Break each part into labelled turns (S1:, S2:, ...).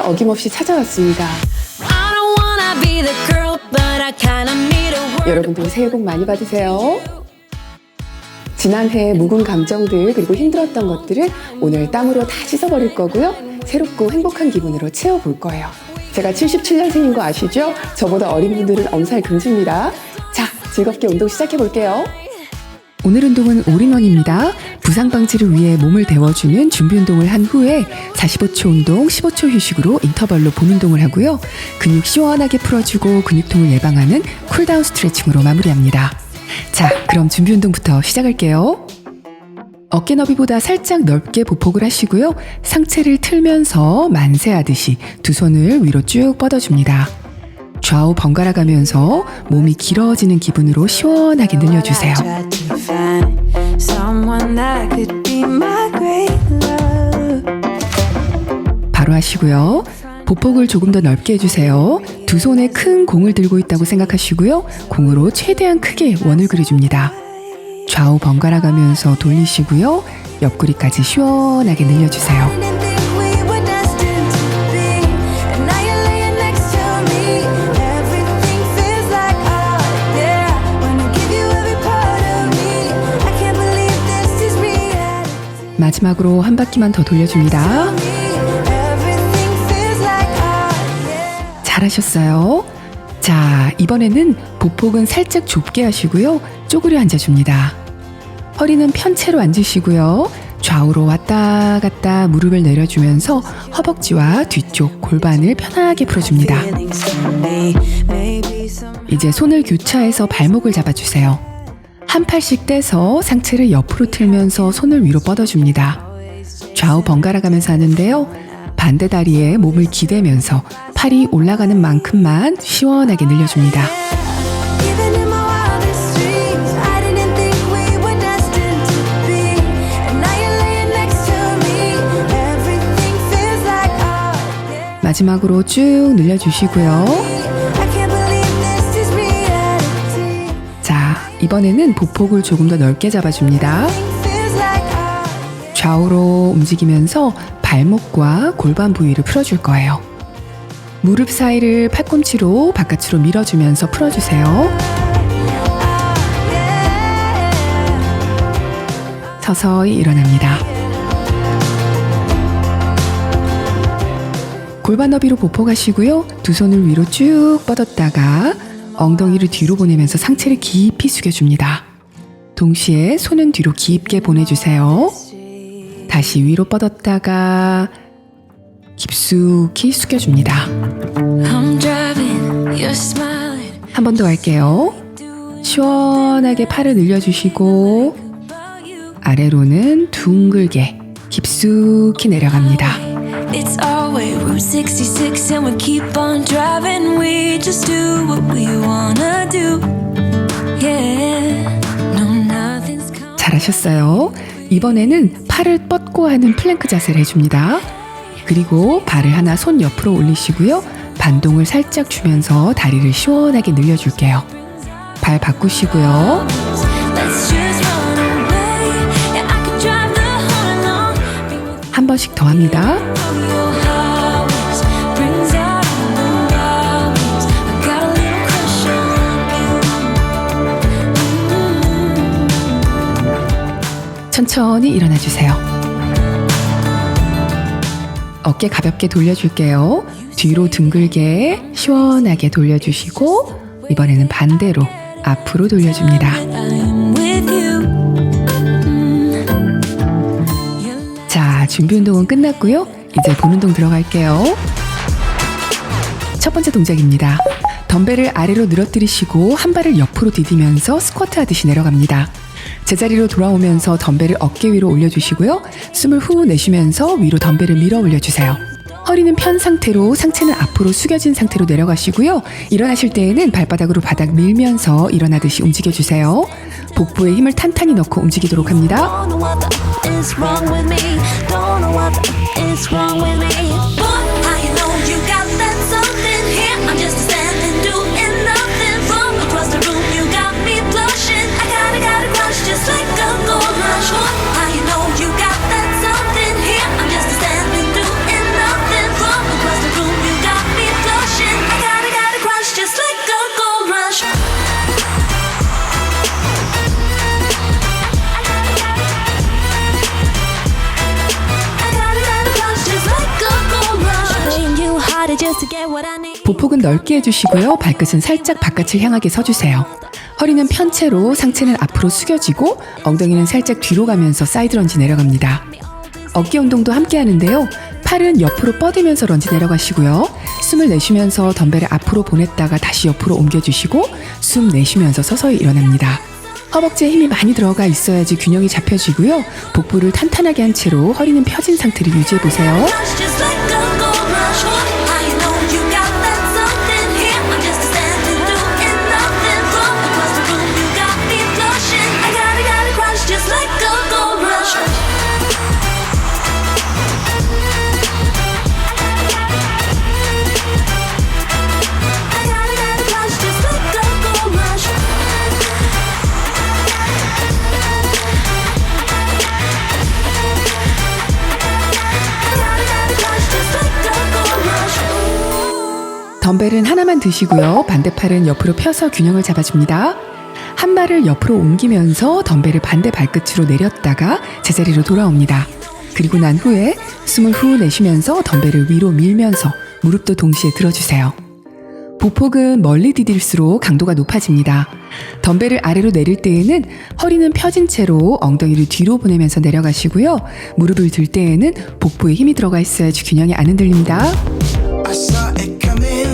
S1: 어김없이 찾아왔습니다. 여러분도 새해 복 많이 받으세요. 지난해 묵은 감정들 그리고 힘들었던 것들을 오늘 땀으로 다 씻어버릴 거고요. 새롭고 행복한 기분으로 채워볼 거예요. 제가 77년생인 거 아시죠? 저보다 어린 분들은 엄살 금지입니다. 자, 즐겁게 운동 시작해 볼게요. 오늘 운동은 올인원입니다. 부상 방지를 위해 몸을 데워주는 준비 운동을 한 후에 45초 운동, 15초 휴식으로 인터벌로 본 운동을 하고요. 근육 시원하게 풀어주고 근육통을 예방하는 쿨다운 스트레칭으로 마무리합니다. 자, 그럼 준비 운동부터 시작할게요. 어깨 너비보다 살짝 넓게 보폭을 하시고요. 상체를 틀면서 만세하듯이 두 손을 위로 쭉 뻗어줍니다. 좌우 번갈아 가면서 몸이 길어지는 기분으로 시원하게 늘려주세요. 바로 하시고요. 보폭을 조금 더 넓게 해주세요. 두 손에 큰 공을 들고 있다고 생각하시고요. 공으로 최대한 크게 원을 그려줍니다. 좌우 번갈아 가면서 돌리시고요. 옆구리까지 시원하게 늘려주세요. 마지막으로 한 바퀴만 더 돌려줍니다. 잘하셨어요. 자, 이번에는 보폭은 살짝 좁게 하시고요. 쪼그려 앉아줍니다. 허리는 편 채로 앉으시고요. 좌우로 왔다 갔다 무릎을 내려주면서 허벅지와 뒤쪽 골반을 편하게 풀어줍니다. 이제 손을 교차해서 발목을 잡아주세요. 한 팔씩 떼서 상체를 옆으로 틀면서 손을 위로 뻗어줍니다. 좌우 번갈아 가면서 하는데요. 반대 다리에 몸을 기대면서 팔이 올라가는 만큼만 시원하게 늘려줍니다. 마지막으로 쭉 늘려주시고요. 자, 이번에는 보폭을 조금 더 넓게 잡아줍니다. 좌우로 움직이면서 발목과 골반 부위를 풀어줄 거예요. 무릎 사이를 팔꿈치로 바깥으로 밀어주면서 풀어주세요. 서서히 일어납니다. 골반 너비로 보폭하시고요. 두 손을 위로 쭉 뻗었다가 엉덩이를 뒤로 보내면서 상체를 깊이 숙여줍니다. 동시에 손은 뒤로 깊게 보내주세요. 다시 위로 뻗었다가 깊숙이 숙여줍니다. 한 번 더 할게요. 시원하게 팔을 늘려주시고 아래로는 둥글게 깊숙이 내려갑니다.
S2: It's our way, Route 66 and we keep on driving. We just do what we wanna do. Yeah, no nothing's coming.
S1: 잘하셨어요. 이번에는 팔을 뻗고 하는 플랭크 자세를 해줍니다. 그리고 발을 하나 손 옆으로 올리시고요. 반동을 살짝 주면서 다리를 시원하게 늘려줄게요. 발 바꾸시고요.
S2: Let's just run away. Yeah, I could drive the whole along.
S1: 한 번씩 더 합니다.
S2: Your highways brings out the valleys. I got a little crush on you.
S1: 천천히 일어나 주세요. 어깨 가볍게 돌려줄게요. 뒤로 둥글게 시원하게 돌려주시고 이번에는 반대로 앞으로 돌려줍니다.
S2: I'm with you.
S1: 자, 준비 운동은 끝났고요. 이제 본 운동 들어갈게요. 첫 번째 동작입니다. 덤벨을 아래로 늘어뜨리시고 한 발을 옆으로 디디면서 스쿼트 하듯이 내려갑니다. 제자리로 돌아오면서 덤벨을 어깨 위로 올려주시고요. 숨을 후 내쉬면서 위로 덤벨을 밀어 올려주세요. 허리는 편 상태로 상체는 앞으로 숙여진 상태로 내려가시고요. 일어나실 때에는 발바닥으로 바닥 밀면서 일어나듯이 움직여주세요. 복부에 힘을 탄탄히 넣고 움직이도록 합니다.
S2: Don't know what the is wrong with me. Don't know what the is wrong with me. Boy, how you know you got that something here? I'm just standing doing nothing from across the room. You got me blushing. I got a crush just like a gold rush. Boy, how you know you got that something here? I'm just standing doing nothing from across the room. it just to get what I need.
S1: 보폭은 넓게 해주시고요. 발끝은 살짝 바깥을 향하게 서주세요. 허리는 편 채로 상체는 앞으로 숙여지고 엉덩이는 살짝 뒤로 가면서 사이드 런지 내려갑니다. 어깨 운동도 함께 하는데요. 팔은 옆으로 뻗으면서 런지 내려가시고요. 숨을 내쉬면서 덤벨을 앞으로 보냈다가 다시 옆으로 옮겨주시고 숨 내쉬면서 서서히 일어납니다. 허벅지에 힘이 많이 들어가 있어야지 균형이 잡혀지고요. 복부를 탄탄하게 한 채로 허리는 펴진 상태를 유지해보세요.
S2: Just like a gold rush. How you know you got that something here? I'm just standing doing nothing from across the room. You got me blushing. I got a crush just like a gold rush. I got a crush just like a gold rush.
S1: 덤벨은 하나만 드시고요. 반대팔은 옆으로 펴서 균형을 잡아줍니다. 한 발을 옆으로 옮기면서 덤벨을 반대 발끝으로 내렸다가 제자리로 돌아옵니다. 그리고 난 후에 숨을 후 내쉬면서 덤벨을 위로 밀면서 무릎도 동시에 들어주세요. 보폭은 멀리 디딜수록 강도가 높아집니다. 덤벨을 아래로 내릴 때에는 허리는 펴진 채로 엉덩이를 뒤로 보내면서 내려가시고요. 무릎을 들 때에는 복부에 힘이 들어가 있어야지 균형이 안 흔들립니다.
S3: I saw it coming.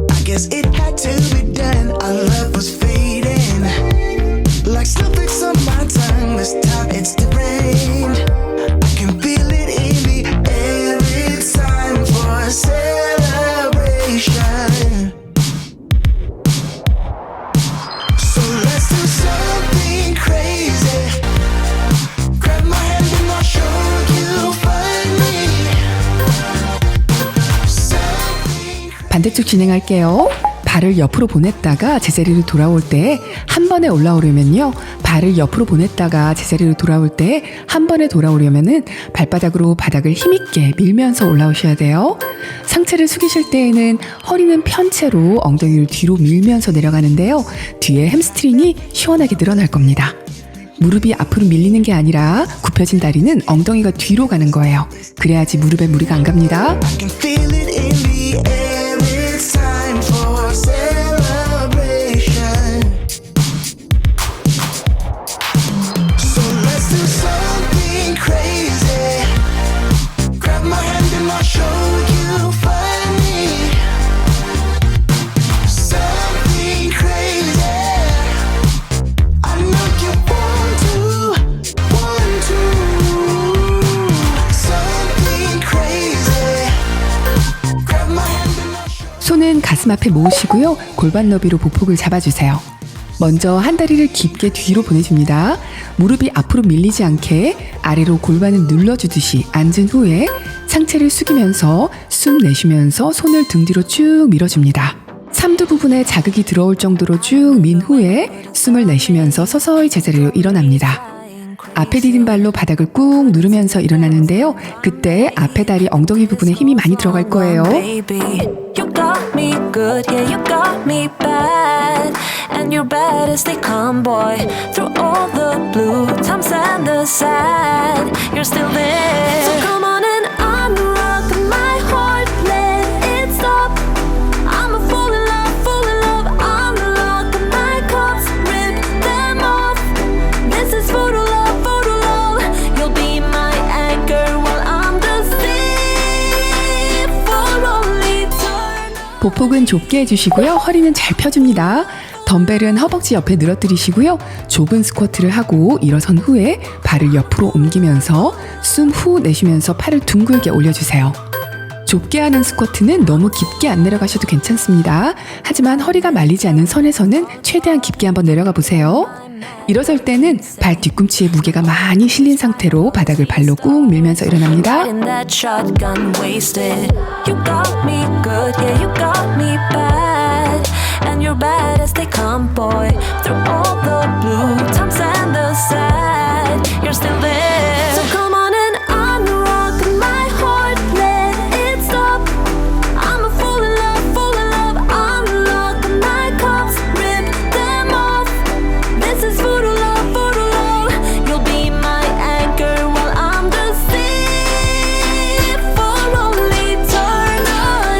S3: I guess it had to be done. Our love was fading, like snowflakes on my tongue. This time it's the rain. I can feel it in the air. It's time for a celebration. So let's do something crazy. Grab my hand and I'll show you finally.
S1: 반대쪽 진행할게요. 발을 옆으로 보냈다가 제자리로 돌아올 때 한 번에 올라오려면요. 발을 옆으로 보냈다가 제자리로 돌아올 때 한 번에 돌아오려면은 발바닥으로 바닥을 힘있게 밀면서 올라오셔야 돼요. 상체를 숙이실 때에는 허리는 편 채로 엉덩이를 뒤로 밀면서 내려가는데요. 뒤에 햄스트링이 시원하게 늘어날 겁니다. 무릎이 앞으로 밀리는 게 아니라 굽혀진 다리는 엉덩이가 뒤로 가는 거예요. 그래야지 무릎에 무리가 안 갑니다.
S3: I can feel it in the air. It's time for celebration. So let's do something crazy. Grab my hand and I'll show you finally. Something crazy. I know you want to. Something crazy. Grab my hand and I'll show.
S1: 손은 가슴 앞에 모으시고요. 골반 너비로 보폭을 잡아주세요. 먼저 한 다리를 깊게 뒤로 보내줍니다. 무릎이 앞으로 밀리지 않게 아래로 골반을 눌러주듯이 앉은 후에 상체를 숙이면서 숨 내쉬면서 손을 등 뒤로 쭉 밀어줍니다. 삼두 부분에 자극이 들어올 정도로 쭉 민 후에 숨을 내쉬면서 서서히 제자리로 일어납니다. 앞에 디딘 발로 바닥을 꾹 누르면서 일어나는데요. 그때 앞에 다리 엉덩이 부분에 힘이 많이 들어갈 거예요.
S2: Baby, you got me good, yeah, you got me bad. And you're bad as they come, boy. Through all the blue times and the sad, you're still there. So come on and unrock my heart, let it stop. I'm a fall in love, unlock my cups, rip them off. This is voodoo love, you'll be my anchor while I'm the sea for only turn.
S1: 보폭은 좁게 해주시고요. 허리는 잘 펴줍니다. 덤벨은 허벅지 옆에 늘어뜨리시고요. 좁은 스쿼트를 하고 일어선 후에 발을 옆으로 옮기면서 숨 후 내쉬면서 팔을 둥글게 올려주세요. 좁게 하는 스쿼트는 너무 깊게 안 내려가셔도 괜찮습니다. 하지만 허리가 말리지 않는 선에서는 최대한 깊게 한번 내려가 보세요. 일어설 때는 발 뒤꿈치에 무게가 많이 실린 상태로 바닥을 발로 꾹 밀면서 일어납니다.
S2: In that shotgun wasted. You got me good, yeah, you got me bad. And you're bad as they come, boy. Through all the blue times and the sad, you're still there. So come on and unrock my heart, let it stop. I'm a fall in love, unlock my cups, rip them off. This is voodoo love, you'll be my anchor while I'm the sea for only eternity.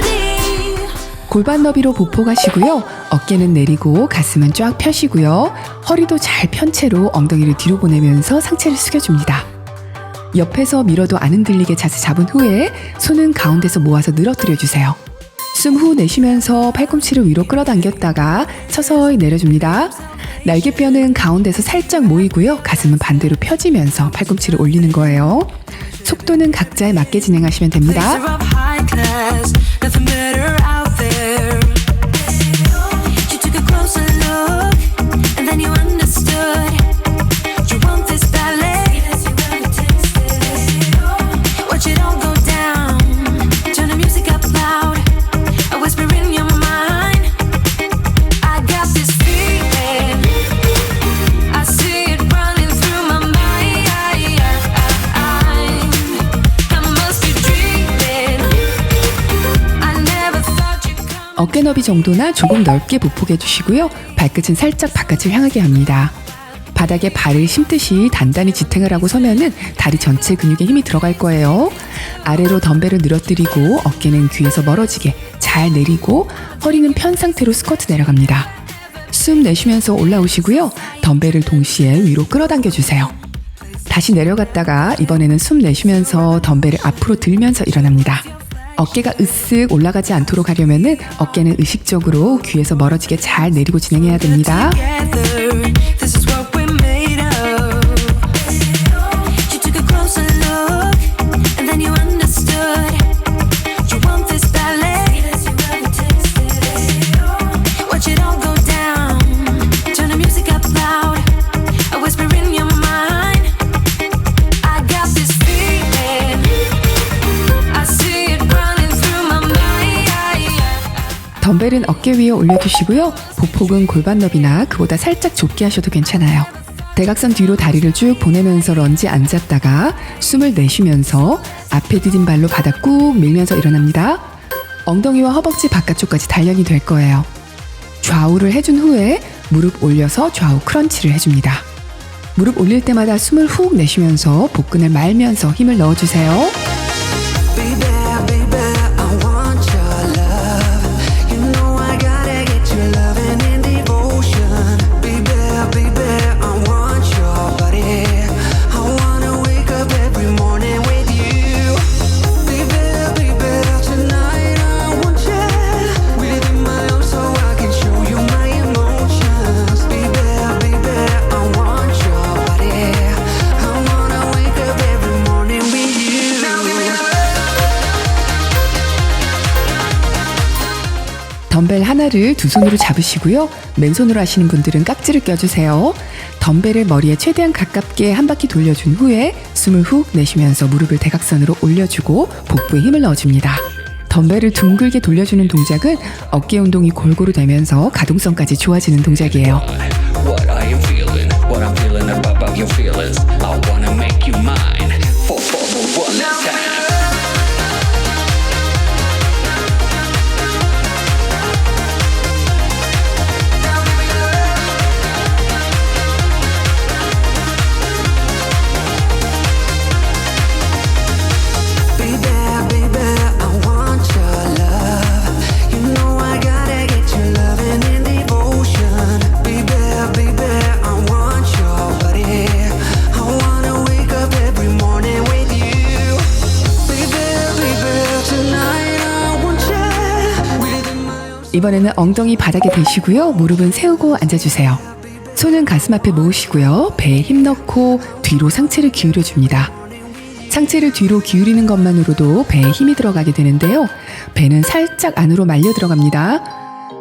S1: 골반 너비로 보폭하시고요. 어깨는 내리고 가슴은 쫙 펴시고요. 허리도 잘 편 채로 엉덩이를 뒤로 보내면서 상체를 숙여줍니다. 옆에서 밀어도 안 흔들리게 자세 잡은 후에 손은 가운데서 모아서 늘어뜨려주세요. 숨 후 내쉬면서 팔꿈치를 위로 끌어당겼다가 서서히 내려줍니다. 날개뼈는 가운데서 살짝 모이고요. 가슴은 반대로 펴지면서 팔꿈치를 올리는 거예요. 속도는 각자에 맞게 진행하시면 됩니다. 어깨 너비 정도나 조금 넓게 보폭해 주시고요. 발끝은 살짝 바깥을 향하게 합니다. 바닥에 발을 심듯이 단단히 지탱을 하고 서면은 다리 전체 근육에 힘이 들어갈 거예요. 아래로 덤벨을 늘어뜨리고 어깨는 귀에서 멀어지게 잘 내리고 허리는 편 상태로 스쿼트 내려갑니다. 숨 내쉬면서 올라오시고요. 덤벨을 동시에 위로 끌어당겨 주세요. 다시 내려갔다가 이번에는 숨 내쉬면서 덤벨을 앞으로 들면서 일어납니다. 어깨가 으쓱 올라가지 않도록 하려면은 어깨는 의식적으로 귀에서 멀어지게 잘 내리고 진행해야 됩니다. 덤벨은 어깨 위에 올려두시고요. 보폭은 골반 너비나 그보다 살짝 좁게 하셔도 괜찮아요. 대각선 뒤로 다리를 쭉 보내면서 런지 앉았다가 숨을 내쉬면서 앞에 디딘 발로 바닥 꾹 밀면서 일어납니다. 엉덩이와 허벅지 바깥쪽까지 단련이 될 거예요. 좌우를 해준 후에 무릎 올려서 좌우 크런치를 해줍니다. 무릎 올릴 때마다 숨을 훅 내쉬면서 복근을 말면서 힘을 넣어주세요. 덤벨 하나를 두 손으로 잡으시고요. 맨손으로 하시는 분들은 깍지를 껴주세요. 덤벨을 머리에 최대한 가깝게 한 바퀴 돌려준 후에 숨을 훅 내쉬면서 무릎을 대각선으로 올려주고 복부에 힘을 넣어줍니다. 덤벨을 둥글게 돌려주는 동작은 어깨 운동이 골고루 되면서 가동성까지 좋아지는 동작이에요. 이번에는 엉덩이 바닥에 대시고요. 무릎은 세우고 앉아주세요. 손은 가슴 앞에 모으시고요. 배에 힘 넣고 뒤로 상체를 기울여줍니다. 상체를 뒤로 기울이는 것만으로도 배에 힘이 들어가게 되는데요. 배는 살짝 안으로 말려 들어갑니다.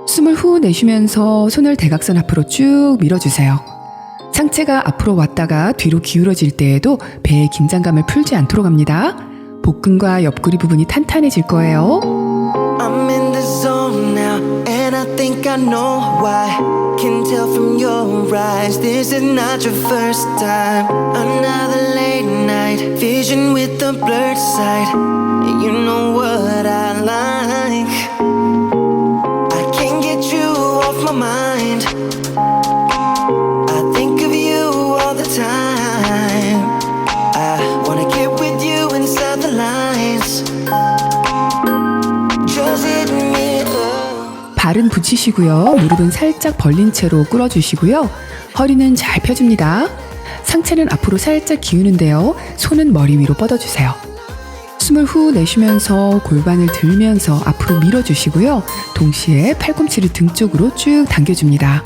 S1: 숨을 후 내쉬면서 손을 대각선 앞으로 쭉 밀어주세요. 상체가 앞으로 왔다가 뒤로 기울어질 때에도 배의 긴장감을 풀지 않도록 합니다. 복근과 옆구리 부분이 탄탄해질 거예요.
S3: I'm in the zone now, and I think I know why. Can tell from your eyes, this is not your first time. Another late night, vision with the blurred side. You know what I like. I can't get you off my mind. I think of you all the time. I wanna get with you inside the lines. Just hit me up.
S1: 발은 붙이시고요. 무릎은 살짝 벌린 채로 꿇어주시고요. 허리는 잘 펴줍니다. 상체는 앞으로 살짝 기우는데요. 손은 머리 위로 뻗어주세요. 숨을 후 내쉬면서 골반을 들면서 앞으로 밀어주시고요. 동시에 팔꿈치를 등 쪽으로 쭉 당겨줍니다.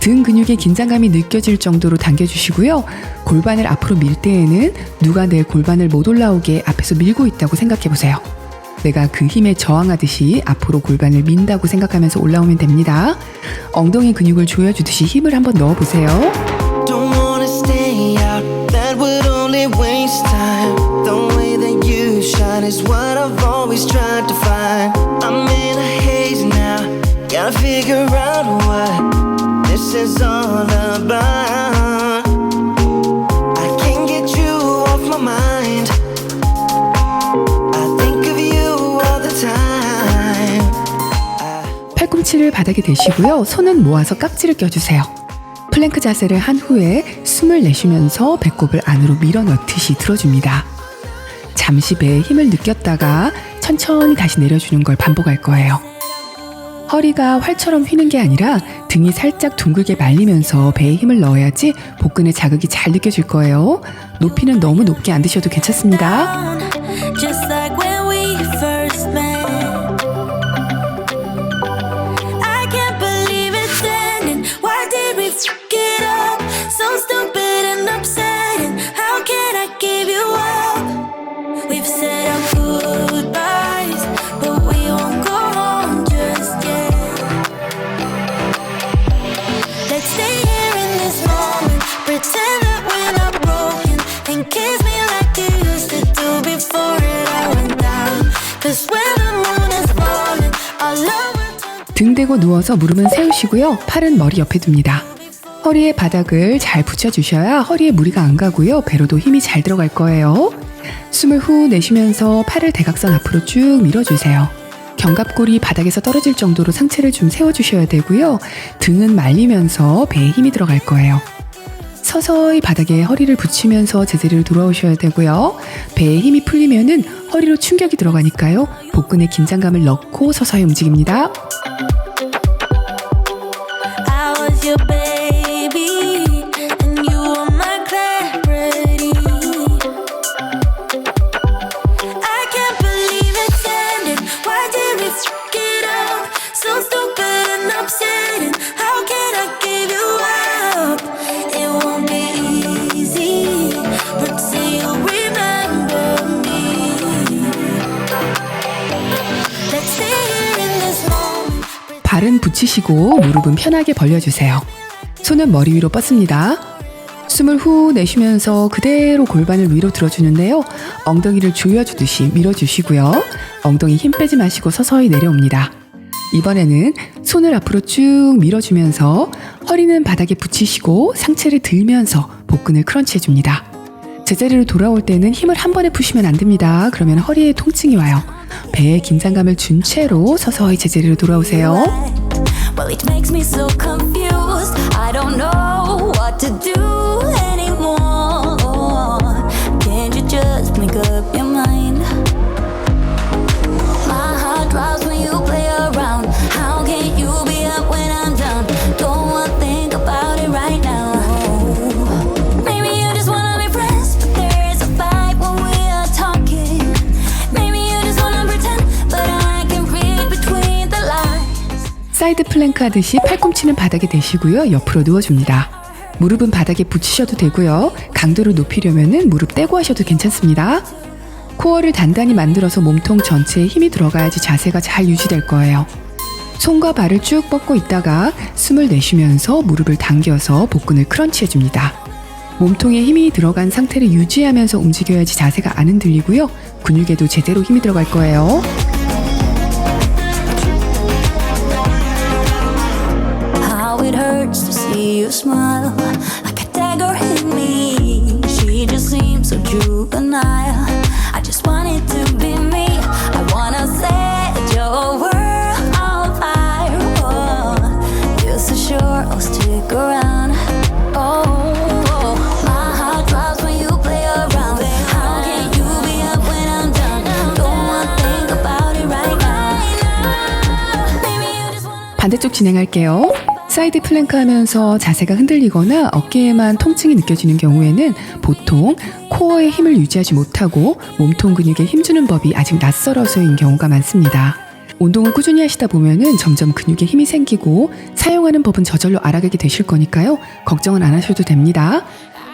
S1: 등 근육의 긴장감이 느껴질 정도로 당겨주시고요. 골반을 앞으로 밀 때에는 누가 내 골반을 못 올라오게 앞에서 밀고 있다고 생각해보세요. 내가 그 힘에 저항하듯이 앞으로 골반을 민다고 생각하면서 올라오면 됩니다. 엉덩이 근육을 조여주듯이 힘을 한번 넣어보세요.
S3: Don't wanna stay out, that would only waste time. The way that you shine is what I've always tried to find. I'm in a haze now, gotta figure out what this is all about. I can't get you off my mind, I think of you all the time.
S1: 팔꿈치를 바닥에 대시고요. 손은 모아서 깍지를 껴주세요. 플랭크 자세를 한 후에 숨을 내쉬면서 배꼽을 안으로 밀어넣듯이 들어줍니다. 잠시 배에 힘을 느꼈다가 천천히 다시 내려주는 걸 반복할 거예요. 허리가 활처럼 휘는 게 아니라 등이 살짝 둥글게 말리면서 배에 힘을 넣어야지 복근에 자극이 잘 느껴질 거예요. 높이는 너무 높게 안 드셔도 괜찮습니다.
S2: Just like when we first met. I can't believe it's ending. Why did we fuck it up? So stupid and upsetting. How can I give you up? We've said our goodbyes, but we won't go home just yet. Let's stay here in this moment, pretend that we're not broken, and kiss me like you used to do before it all went down. 'Cause when the moon is falling, our love will turn to
S1: 등 대고 누워서 무릎은 세우시고요. 팔은 머리 옆에 둡니다. 허리에 바닥을 잘 붙여주셔야 허리에 무리가 안 가고요. 배로도 힘이 잘 들어갈 거예요. 숨을 후 내쉬면서 팔을 대각선 앞으로 쭉 밀어주세요. 견갑골이 바닥에서 떨어질 정도로 상체를 좀 세워주셔야 되고요. 등은 말리면서 배에 힘이 들어갈 거예요. 서서히 바닥에 허리를 붙이면서 제자리로 돌아오셔야 되고요. 배에 힘이 풀리면은 허리로 충격이 들어가니까요. 복근에 긴장감을 넣고 서서히 움직입니다.
S2: I was your baby, and you were my clarity. I can't believe it's ending. Why did we fuck it up? So stupid and upsetting. How can I give you up? It won't be easy, but say you'll remember me. Let's stay here in this moment.
S1: 발은 붙이시고 무릎은 편하게 벌려주세요. 손은 머리 위로 뻗습니다. 숨을 후 내쉬면서 그대로 골반을 위로 들어주는데요. 엉덩이를 조여주듯이 밀어주시고요. 엉덩이 힘 빼지 마시고 서서히 내려옵니다. 이번에는 손을 앞으로 쭉 밀어주면서 허리는 바닥에 붙이시고 상체를 들면서 복근을 크런치해줍니다. 제자리로 돌아올 때는 힘을 한 번에 푸시면 안 됩니다. 그러면 허리에 통증이 와요. 배에 긴장감을 준 채로 서서히 제자리로 돌아오세요.
S2: Well, it makes me so confused. I don't know what to do anymore. Can't you just make up your mind? My heart drops when you play around. How can you be up when I'm down? Don't wanna think about it right now. Maybe you just wanna be friends, but there is a fight when we are talking. Maybe you just wanna pretend, but I can read between the lines.
S1: 사이드 플랭크 하듯이 팔꿈치는 바닥에 대시고요. 옆으로 누워줍니다. 무릎은 바닥에 붙이셔도 되고요. 강도를 높이려면 무릎 떼고 하셔도 괜찮습니다. 코어를 단단히 만들어서 몸통 전체에 힘이 들어가야지 자세가 잘 유지될 거예요. 손과 발을 쭉 뻗고 있다가 숨을 내쉬면서 무릎을 당겨서 복근을 크런치해줍니다. 몸통에 힘이 들어간 상태를 유지하면서 움직여야지 자세가 안 흔들리고요. 근육에도 제대로 힘이 들어갈 거예요.
S2: How it hurts to see you smile like a dagger hit me. She just seems so juvenile. I just want it to be me. I wanna set your world on fire. Oh, you're so sure I'll stick around. Oh, my heart drops when you play around. How can you be up when I'm down? Don't wanna think about it right now. Maybe you just wanna
S1: 반대쪽 진행할게요. 사이드 플랭크 하면서 자세가 흔들리거나 어깨에만 통증이 느껴지는 경우에는 보통 코어의 힘을 유지하지 못하고 몸통 근육에 힘주는 법이 아직 낯설어서인 경우가 많습니다. 운동을 꾸준히 하시다 보면은 점점 근육에 힘이 생기고 사용하는 법은 저절로 알아가게 되실 거니까요. 걱정은 안 하셔도 됩니다.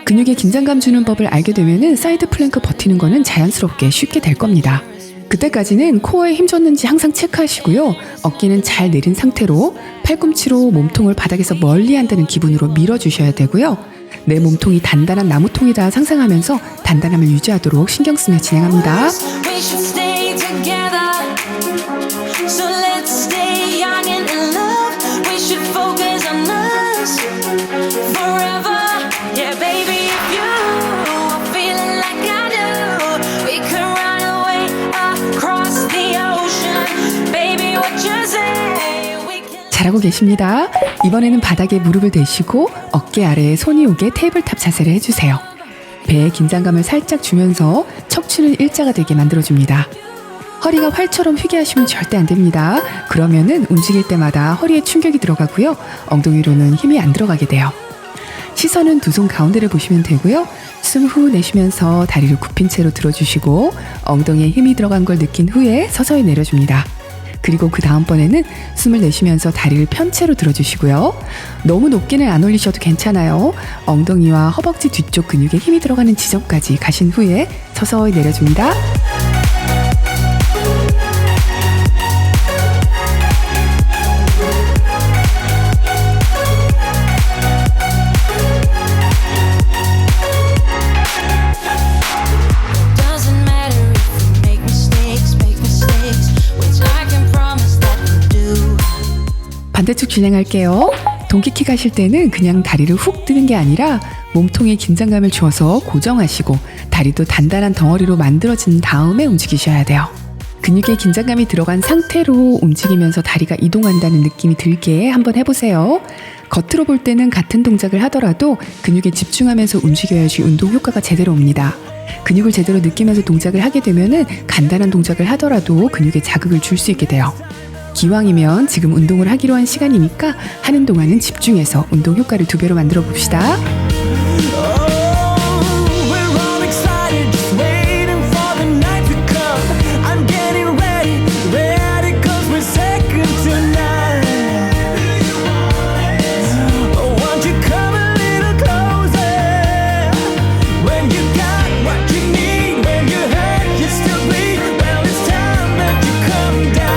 S1: 근육에 긴장감 주는 법을 알게 되면은 사이드 플랭크 버티는 거는 자연스럽게 쉽게 될 겁니다. 그때까지는 코어에 힘 줬는지 항상 체크하시고요. 어깨는 잘 내린 상태로 팔꿈치로 몸통을 바닥에서 멀리 한다는 기분으로 밀어주셔야 되고요. 내 몸통이 단단한 나무통이다 상상하면서 단단함을 유지하도록 신경 쓰며 진행합니다.
S2: We should stay together. So let's stay young and in love. We should focus on us forever. Yeah, baby, if you are feeling like I do, we could run away across the ocean. Baby, what you say? We can.
S1: 잘하고 계십니다. 이번에는 바닥에 무릎을 대시고 어깨 아래에 손이 오게 테이블탑 자세를 해주세요. 배에 긴장감을 살짝 주면서 척추는 일자가 되게 만들어줍니다. 허리가 활처럼 휘게 하시면 절대 안 됩니다. 그러면은 움직일 때마다 허리에 충격이 들어가고요. 엉덩이로는 힘이 안 들어가게 돼요. 시선은 두 손 가운데를 보시면 되고요. 숨 후 내쉬면서 다리를 굽힌 채로 들어주시고 엉덩이에 힘이 들어간 걸 느낀 후에 서서히 내려줍니다. 그리고 그 다음번에는 숨을 내쉬면서 다리를 편 채로 들어주시고요. 너무 높게는 안 올리셔도 괜찮아요. 엉덩이와 허벅지 뒤쪽 근육에 힘이 들어가는 지점까지 가신 후에 서서히 내려줍니다.
S2: Doesn't matter if we make mistakes, which I can promise that we'll do.
S1: 반대쪽 진행할게요. 동키킥 하실 때는 그냥 다리를 훅 뜨는 게 아니라 몸통에 긴장감을 주어서 고정하시고 다리도 단단한 덩어리로 만들어진 다음에 움직이셔야 돼요. 근육에 긴장감이 들어간 상태로 움직이면서 다리가 이동한다는 느낌이 들게 한번 해보세요. 겉으로 볼 때는 같은 동작을 하더라도 근육에 집중하면서 움직여야지 운동 효과가 제대로 옵니다. 근육을 제대로 느끼면서 동작을 하게 되면은 간단한 동작을 하더라도 근육에 자극을 줄 수 있게 돼요. 기왕이면 지금 운동을 하기로 한 시간이니까 하는 동안은 집중해서 운동 효과를 2배로 만들어 봅시다.
S3: We're all excited, just waiting for the night to come. I'm getting ready, ready 'cause we're second to none. Oh, won't you come a little closer? When you got what you need, when you hurt, you still bleed. Well, it's time that you come down.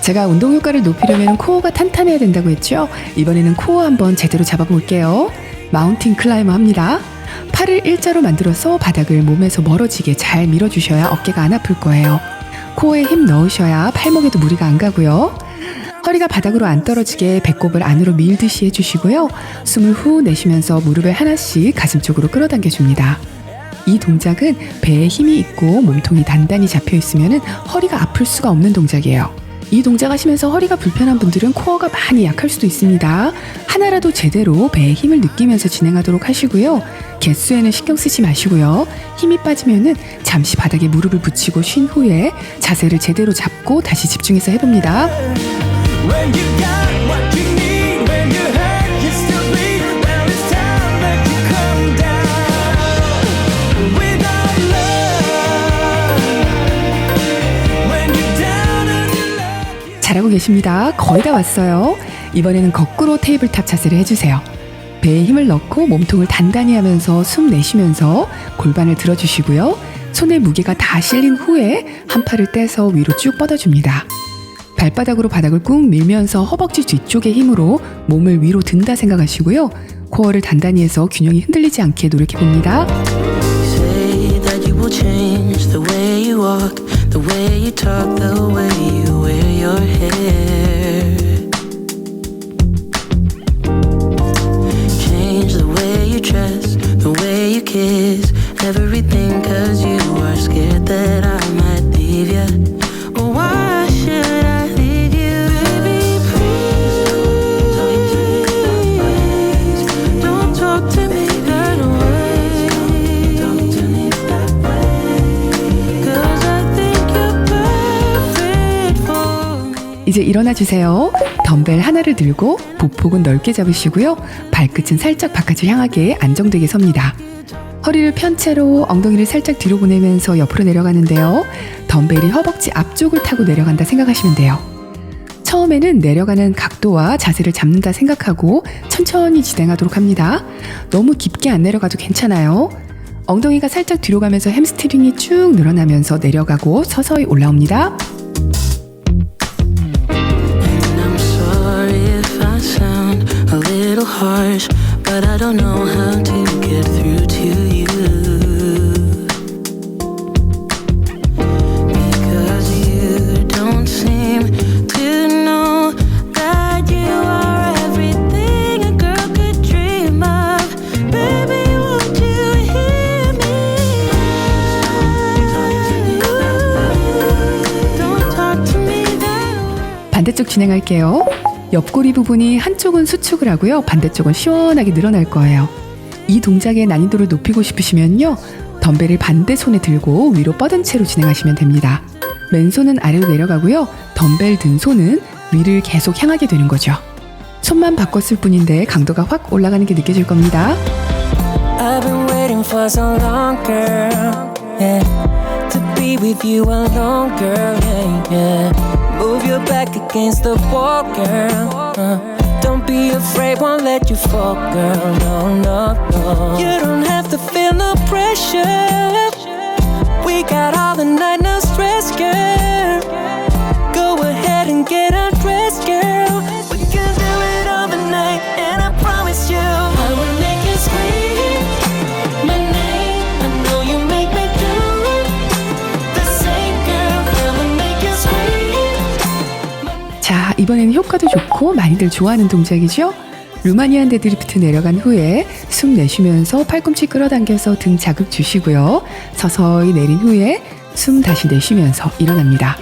S1: 제가 운동 효과를 높이려면 코어가 탄탄해야 된다고 했죠? 이번에는 코어 한번 제대로 잡아볼게요. 마운틴 클라이머 합니다. 팔을 일자로 만들어서 바닥을 몸에서 멀어지게 잘 밀어주셔야 어깨가 안 아플 거예요. 코어에 힘 넣으셔야 팔목에도 무리가 안 가고요. 허리가 바닥으로 안 떨어지게 배꼽을 안으로 밀듯이 해주시고요. 숨을 후 내쉬면서 무릎을 하나씩 가슴 쪽으로 끌어당겨줍니다. 이 동작은 배에 힘이 있고 몸통이 단단히 잡혀 있으면 허리가 아플 수가 없는 동작이에요. 이 동작 하시면서 허리가 불편한 분들은 코어가 많이 약할 수도 있습니다. 하나라도 제대로 배에 힘을 느끼면서 진행하도록 하시고요. 개수에는 신경 쓰지 마시고요. 힘이 빠지면은 잠시 바닥에 무릎을 붙이고 쉰 후에 자세를 제대로 잡고 다시 집중해서 해봅니다.
S3: When you got what you need, when you hurt, you still bleed. Well, it's time that you come down. Without love, when you're down on your luck.
S1: 잘하고 계십니다. 거의 다 왔어요. 이번에는 거꾸로 테이블탑 자세를 해주세요. 배에 힘을 넣고 몸통을 단단히 하면서 숨 내쉬면서 골반을 들어주시고요. 손의 무게가 다 실린 후에 한 팔을 떼서 위로 쭉 뻗어줍니다. 발바닥으로 바닥을 꾹 밀면서 허벅지 뒤쪽의 힘으로 몸을 위로 든다 생각하시고요. 코어를 단단히 해서 균형이 흔들리지 않게 노력해봅니다.
S4: Say that you will change the way you walk, the way you talk, the way you wear your hair. Change the way you dress, the way you kiss, everything 'cause you are scared that I might leave you. Why should I leave you? Baby, please don't talk to me that way. Talk to me that way. 'Cause I think you're perfect for me.
S1: 이제 일어나 주세요. 덤벨 하나를 들고 보폭은 넓게 잡으시고요. 발끝은 살짝 바깥을 향하게 안정되게 섭니다. 허리를 편 채로 엉덩이를 살짝 뒤로 보내면서 옆으로 내려가는데요. 덤벨이 허벅지 앞쪽을 타고 내려간다 생각하시면 돼요. 처음에는 내려가는 각도와 자세를 잡는다 생각하고 천천히 진행하도록 합니다. 너무 깊게 안 내려가도 괜찮아요. 엉덩이가 살짝 뒤로 가면서 햄스트링이 쭉 늘어나면서 내려가고 서서히 올라옵니다.
S4: I'm sorry if I sound a little harsh, but I don't know how to get through to you. Because you don't seem to know that you are everything a girl could dream of. Baby, won't you hear me? Don't talk to me that way.
S1: 반대쪽 진행할게요. 옆구리 부분이 한쪽은 수축을 하고요. 반대쪽은 시원하게 늘어날 거예요. 이 동작의 난이도를 높이고 싶으시면요. 덤벨을 반대 손에 들고 위로 뻗은 채로 진행하시면 됩니다. 맨손은 아래로 내려가고요. 덤벨 든 손은 위를 계속 향하게 되는 거죠. 손만 바꿨을 뿐인데 강도가 확 올라가는 게 느껴질 겁니다.
S5: I've been waiting for so long, girl. Yeah, to be with you alone, girl. Yeah, yeah. Move your back against the wall, girl. Don't be afraid, won't let you fall, girl. No, no, no. You don't have to feel no pressure. We got all the night, no stress, girl. Go ahead and get undressed, girl. We can do it all the night, and I promise you, I will make you scream my name. I know you make me do the same, girl. I will make you scream.
S1: 자, 이번에는 효과도 좋고 많이들 좋아하는 동작이죠. 루마니안 데드리프트 내려간 후에 숨 내쉬면서 팔꿈치 끌어당겨서 등 자극 주시고요. 서서히 내린 후에 숨 다시 내쉬면서 일어납니다.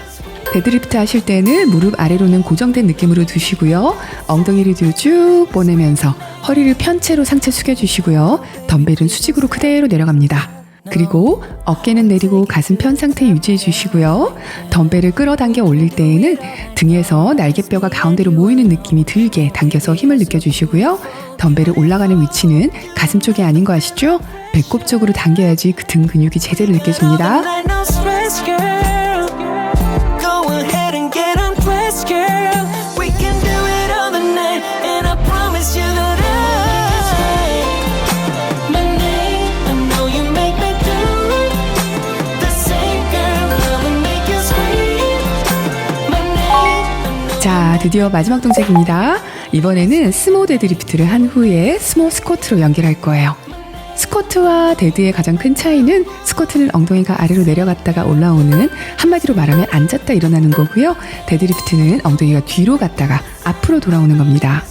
S1: 데드리프트 하실 때는 무릎 아래로는 고정된 느낌으로 두시고요. 엉덩이를 뒤로 쭉 보내면서 허리를 편 채로 상체 숙여주시고요. 덤벨은 수직으로 그대로 내려갑니다. 그리고 어깨는 내리고 가슴 편 상태 유지해 주시고요. 덤벨을 끌어당겨 올릴 때에는 등에서 날개뼈가 가운데로 모이는 느낌이 들게 당겨서 힘을 느껴주시고요. 덤벨을 올라가는 위치는 가슴 쪽이 아닌 거 아시죠? 배꼽 쪽으로 당겨야지 그 등 근육이 제대로 느껴집니다.
S5: Night, no stress, girl. Go ahead and get undressed, girl. We can do it all the night, and I promise you that my name. I know you make me do the same, girl. I will make you scream my name.
S1: 자, 드디어 마지막 동작입니다. 이번에는 스모 데드리프트를 한 후에 스모 스쿼트로 연결할 거예요. 스쿼트와 데드의 가장 큰 차이는 스쿼트는 엉덩이가 아래로 내려갔다가 올라오는, 한마디로 말하면 앉았다 일어나는 거고요. 데드리프트는 엉덩이가 뒤로 갔다가 앞으로 돌아오는 겁니다.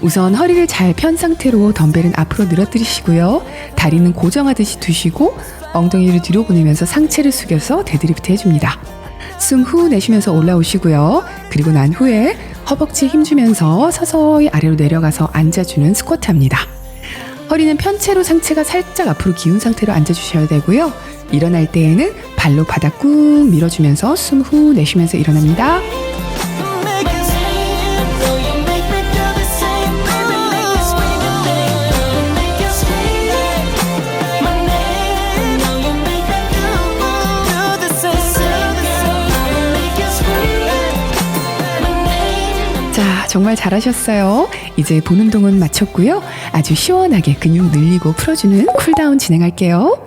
S1: 우선 허리를 잘 편 상태로 덤벨은 앞으로 늘어뜨리시고요. 다리는 고정하듯이 두시고 엉덩이를 뒤로 보내면서 상체를 숙여서 데드리프트 해줍니다. 숨 후 내쉬면서 올라오시고요. 그리고 난 후에 허벅지에 힘주면서 서서히 아래로 내려가서 앉아주는 스쿼트 합니다. 허리는 편채로 상체가 살짝 앞으로 기운 상태로 앉아주셔야 되고요. 일어날 때에는 발로 바닥 꾹 밀어주면서 숨 후 내쉬면서 일어납니다.
S5: Make you scream. Know you make me do the same, baby. Make you scream your name. Make you scream my name. Know you make me do the same, girl. Make you scream my name.
S1: 자, 정말 잘하셨어요. 이제 본 운동은 마쳤고요. 아주 시원하게 근육 늘리고 풀어주는 쿨다운 진행할게요.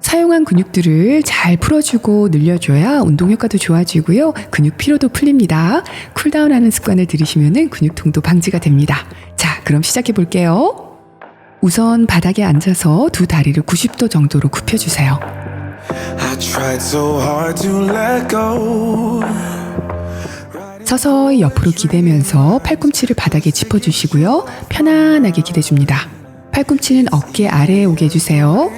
S1: 사용한 근육들을 잘 풀어주고 늘려줘야 운동 효과도 좋아지고요. 근육 피로도 풀립니다. 쿨다운하는 습관을 들이시면 근육통도 방지가 됩니다. 자, 그럼 시작해 볼게요. 우선 바닥에 앉아서 두 다리를 90도 정도로 굽혀주세요.
S3: I tried so hard to let go.
S1: 서서히 옆으로 기대면서 팔꿈치를 바닥에 짚어주시고요. 편안하게 기대줍니다. 팔꿈치는 어깨 아래에 오게 해주세요.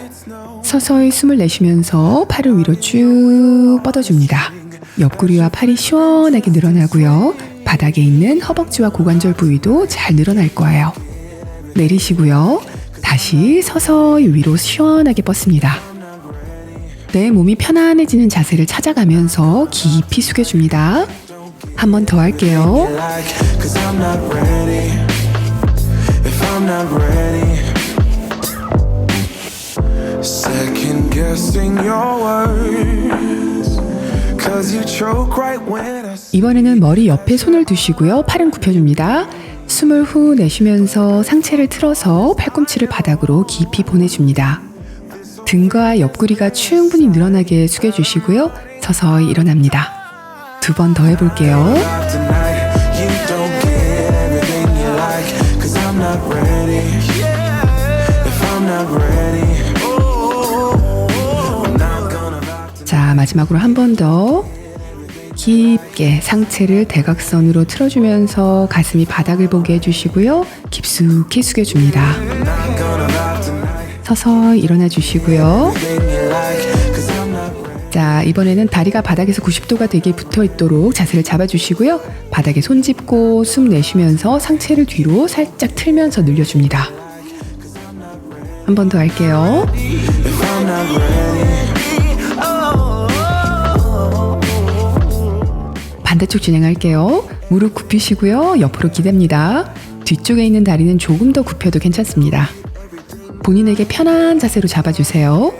S1: 서서히 숨을 내쉬면서 팔을 위로 쭉 뻗어줍니다. 옆구리와 팔이 시원하게 늘어나고요. 바닥에 있는 허벅지와 고관절 부위도 잘 늘어날 거예요. 내리시고요. 다시 서서히 위로 시원하게 뻗습니다. 내 몸이 편안해지는 자세를 찾아가면서 깊이 숙여줍니다. 한 번 더 할게요.
S3: like, 'cause I'm not ready. If I'm not ready, second guessing your words, 'cause you choke right when I say
S1: 이번에는 머리 옆에 손을 두시고요. 팔은 굽혀줍니다. 숨을 후 내쉬면서 상체를 틀어서 팔꿈치를 바닥으로 깊이 보내줍니다. 등과 옆구리가 충분히 늘어나게 숙여주시고요. 서서히 일어납니다. 두 번 더 해볼게요.
S3: tonight, you don't get everything you like, 'cause I'm not ready. If I'm not ready, I'm not gonna rock
S1: 자, 마지막으로 한 번 더 깊게 상체를 대각선으로 틀어주면서 가슴이 바닥을 보게 해주시고요. 깊숙이 숙여줍니다. 서서히 일어나 주시고요. 자, 이번에는 다리가 바닥에서 90도가 되게 붙어 있도록 자세를 잡아주시고요. 바닥에 손 짚고 숨 내쉬면서 상체를 뒤로 살짝 틀면서 늘려줍니다. 한 번 더 할게요. 반대쪽 진행할게요. 무릎 굽히시고요. 옆으로 기댑니다. 뒤쪽에 있는 다리는 조금 더 굽혀도 괜찮습니다. 본인에게 편한 자세로 잡아주세요.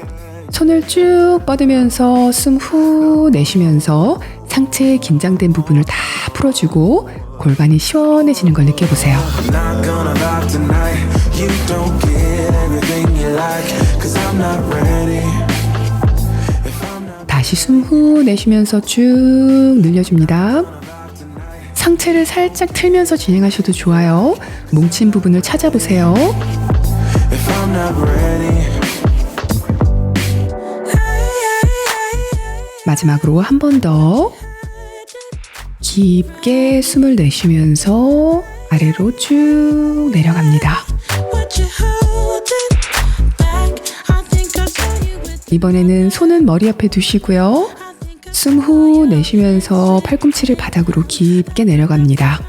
S1: 손을 쭉 뻗으면서 숨 후 내쉬면서 상체의 긴장된 부분을 다 풀어주고 골반이 시원해지는 걸 느껴보세요.
S3: not gonna rock tonight. You don't get everything you like, 'cause I'm not ready.
S1: 다시 숨 후 내쉬면서 쭉 늘려줍니다. 상체를 살짝 틀면서 진행하셔도 좋아요. 뭉친 부분을 찾아보세요.
S3: If I'm not ready,
S1: 마지막으로 한 번 더 깊게 숨을 내쉬면서 아래로 쭉 내려갑니다.
S2: What you holding back? I think I saw you with
S1: 이번에는 손은 머리 옆에 두시고요. 숨 후 내쉬면서 팔꿈치를 바닥으로 깊게 내려갑니다.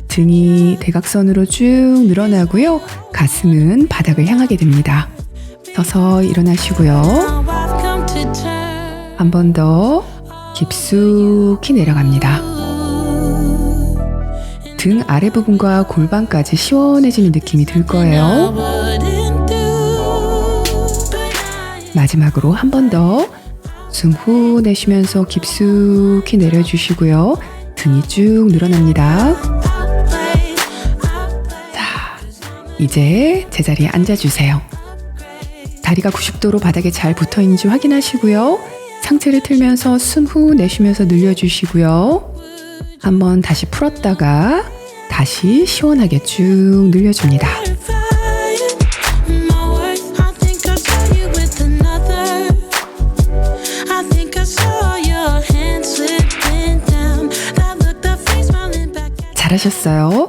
S1: 등이 대각선으로 쭉 늘어나고요. 가슴은 바닥을 향하게 됩니다. 서서히 일어나시고요.
S2: how I've come to terms.
S1: 한 번 더 깊숙이 내려갑니다. 등 아래 부분과 골반까지 시원해지는 느낌이 들 거예요.
S2: Wouldn't do, but I
S1: 마지막으로 한 번 더 숨 후 내쉬면서 깊숙이 내려주시고요. 등이 쭉 늘어납니다.
S2: play.
S1: 자, 이제 제자리에 앉아주세요. 다리가 90도로 바닥에 잘 붙어있는지 확인하시고요. 상체를 틀면서 숨 후 내쉬면서 늘려주시고요. 한번 다시 풀었다가 다시 시원하게 쭉 늘려줍니다.
S2: Terrifying. My worth. I think I saw you with another. I think I saw your hand slipping down. That look, that face smiling back at
S1: 잘하셨어요.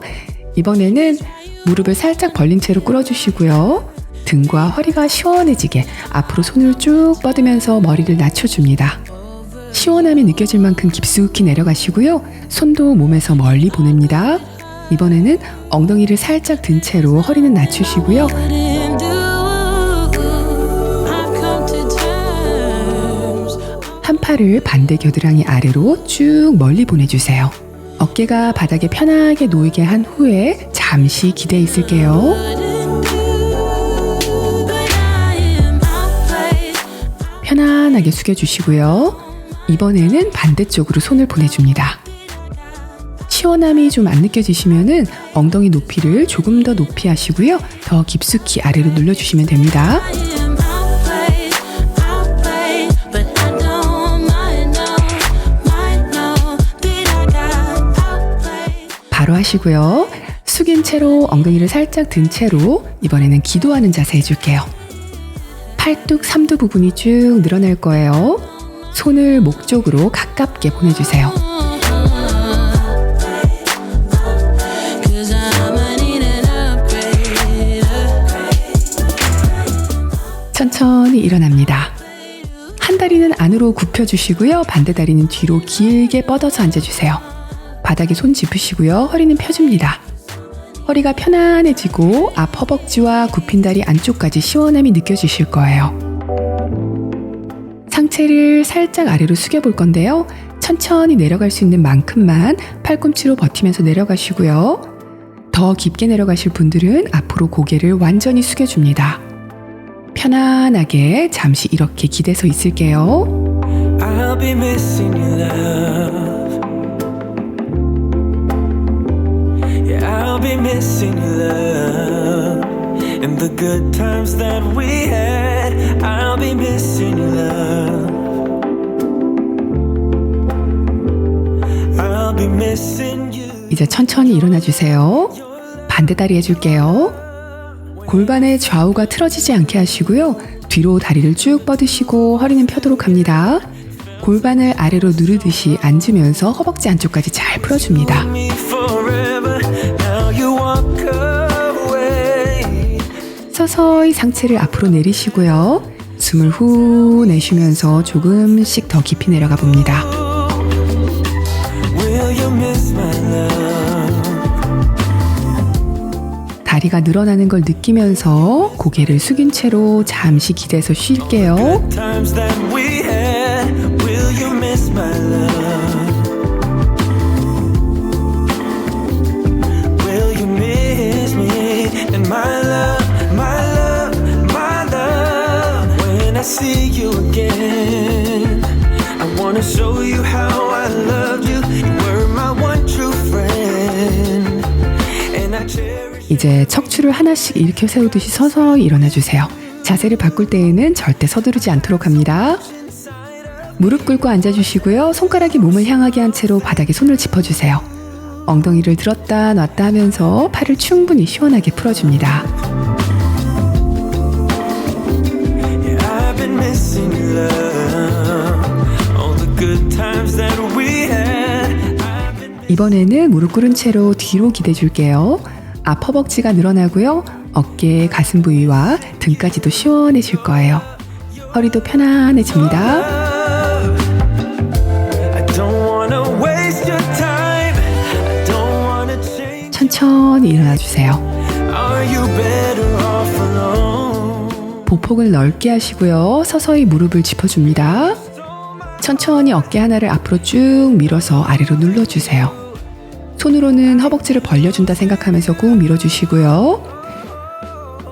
S1: 이번에는 무릎을 살짝 벌린 채로 꿇어주시고요. 등과 허리가 시원해지게 앞으로 손을 쭉 뻗으면서 머리를 낮춰줍니다. 시원함이 느껴질 만큼 깊숙이 내려가시고요. 손도 몸에서 멀리 보냅니다. 이번에는 엉덩이를 살짝 든 채로 허리는 낮추시고요.
S2: wouldn't do. I've come to terms.
S1: 한 팔을 반대 겨드랑이 아래로 쭉 멀리 보내주세요. 어깨가 바닥에 편하게 놓이게 한 후에 잠시 기대에 있을게요.
S2: Wouldn't do, but I am outplayed.
S1: 편안하게 숙여주시고요. 이번에는 반대쪽으로 손을 보내줍니다. 시원함이 좀 안 느껴지시면은 엉덩이 높이를 조금 더 높이 하시고요. 더 깊숙이 아래로 눌러주시면 됩니다.
S2: I am outplayed, outplayed, but I don't mind no that I got outplayed.
S1: 바로 하시고요. 숙인 채로 엉덩이를 살짝 든 채로 이번에는 기도하는 자세 해줄게요. 팔뚝, 삼두 부분이 쭉 늘어날 거예요. 손을 목 쪽으로 가깝게 보내주세요.
S2: Cause I'ma need an upgrade.
S1: 천천히 일어납니다. 한 다리는 안으로 굽혀주시고요. 반대 다리는 뒤로 길게 뻗어서 앉아주세요. 바닥에 손 짚으시고요. 허리는 펴줍니다. 허리가 편안해지고 앞 허벅지와 굽힌 다리 안쪽까지 시원함이 느껴지실 거예요. 상체를 살짝 아래로 숙여볼 건데요. 천천히 내려갈 수 있는 만큼만 팔꿈치로 버티면서 내려가시고요. 더 깊게 내려가실 분들은 앞으로 고개를 완전히 숙여줍니다. 편안하게 잠시 이렇게 기대서 있을게요.
S5: I'll be missing you, love. Yeah, I'll be missing you, love. And the good times that we had, I'll be missing you, love. I'll be missing you.
S1: 이제 천천히 일어나 주세요. 반대 다리 해줄게요. 골반의 좌우가 틀어지지 않게 하시고요. 뒤로 다리를 쭉 뻗으시고 허리는 펴도록 합니다. 골반을 아래로 누르듯이 앉으면서 허벅지 안쪽까지 잘 풀어줍니다.
S5: Me forever, now you walk away.
S1: 서서히 상체를 앞으로 내리시고요. 숨을 후 내쉬면서 조금씩 더 깊이 내려가 봅니다.
S5: Will you miss my love?
S1: 다리가 늘어나는 걸 느끼면서 고개를 숙인 채로 잠시 기대서 쉴게요.
S5: Times that we had, will you miss my love? Will you miss me and my love, my love, my love? When I see you again, I wanna show you how I loved you. You were my one true friend, and I cherish.
S1: 이제 척추를 하나씩 일으켜 세우듯이 서서히 일어나 주세요. 자세를 바꿀 때에는 절대 서두르지 않도록 합니다. 무릎 꿇고 앉아주시고요. 손가락이 몸을 향하게 한 채로 바닥에 손을 짚어주세요. 엉덩이를 들었다 놨다 하면서 팔을 충분히 시원하게 풀어줍니다.
S5: Yeah, I've been missing you, love. All the good times that we had. I've been
S1: 이번에는 무릎 꿇은 채로 뒤로 기대줄게요. 앞 허벅지가 늘어나고요. 어깨, 가슴 부위와 등까지도 시원해질 거예요. 허리도 편안해집니다.
S5: I don't wanna waste your time. I don't wanna change.
S1: 천천히 일어나 주세요.
S5: Are you better off alone?
S1: 보폭을 넓게 하시고요. 서서히 무릎을 짚어줍니다. 천천히 어깨 하나를 앞으로 쭉 밀어서 아래로 눌러주세요. 손으로는 허벅지를 벌려준다 생각하면서 꾹 밀어주시고요.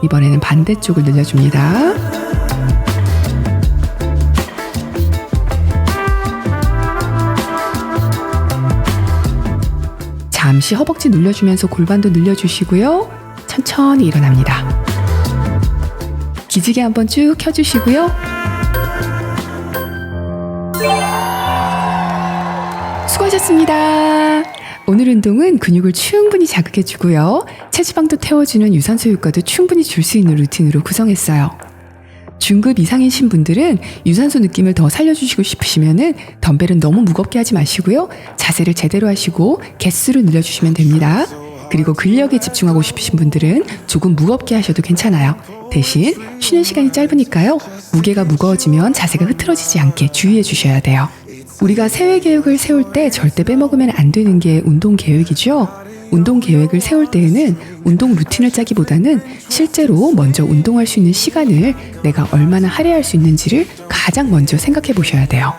S1: 이번에는 반대쪽을 늘려줍니다. 잠시 허벅지 눌려주면서 골반도 늘려주시고요. 천천히 일어납니다. 기지개 한번 쭉 켜주시고요. 수고하셨습니다. 오늘 운동은 근육을 충분히 자극해주고요. 체지방도 태워주는 유산소 효과도 충분히 줄 수 있는 루틴으로 구성했어요. 중급 이상이신 분들은 유산소 느낌을 더 살려주시고 싶으시면은 덤벨은 너무 무겁게 하지 마시고요. 자세를 제대로 하시고 개수를 늘려주시면 됩니다. 그리고 근력에 집중하고 싶으신 분들은 조금 무겁게 하셔도 괜찮아요. 대신 쉬는 시간이 짧으니까요. 무게가 무거워지면 자세가 흐트러지지 않게 주의해 주셔야 돼요. 우리가 세외 계획을 세울 때 절대 빼먹으면 안 되는 게 운동 계획이죠. 운동 계획을 세울 때에는 운동 루틴을 짜기보다는 실제로 먼저 운동할 수 있는 시간을 내가 얼마나 할애할 수 있는지를 가장 먼저 생각해 보셔야 돼요.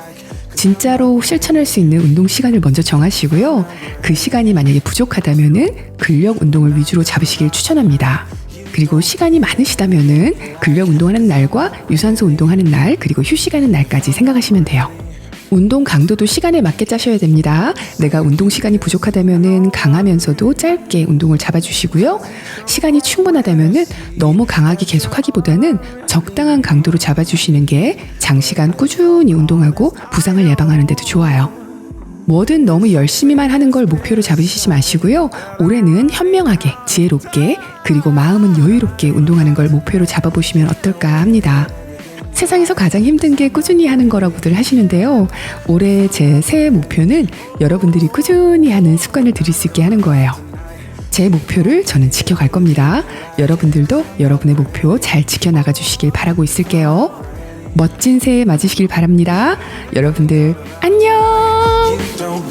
S1: 진짜로 실천할 수 있는 운동 시간을 먼저 정하시고요. 그 시간이 만약에 부족하다면은 근력 운동을 위주로 잡으시길 추천합니다. 그리고 시간이 많으시다면은 근력 운동하는 날과 유산소 운동하는 날, 그리고 휴식하는 날까지 생각하시면 돼요. 운동 강도도 시간에 맞게 짜셔야 됩니다. 내가 운동 시간이 부족하다면은 강하면서도 짧게 운동을 잡아주시고요. 시간이 충분하다면은 너무 강하게 계속하기보다는 적당한 강도로 잡아주시는 게 장시간 꾸준히 운동하고 부상을 예방하는 데도 좋아요. 뭐든 너무 열심히만 하는 걸 목표로 잡으시지 마시고요. 올해는 현명하게, 지혜롭게, 그리고 마음은 여유롭게 운동하는 걸 목표로 잡아보시면 어떨까 합니다. 세상에서 가장 힘든 게 꾸준히 하는 거라고들 하시는데요. 올해 제 새해 목표는 여러분들이 꾸준히 하는 습관을 들일 수 있게 하는 거예요. 제 목표를 저는 지켜갈 겁니다. 여러분들도 여러분의 목표 잘 지켜나가 주시길 바라고 있을게요. 멋진 새해 맞으시길 바랍니다. 여러분들 안녕!
S5: Don't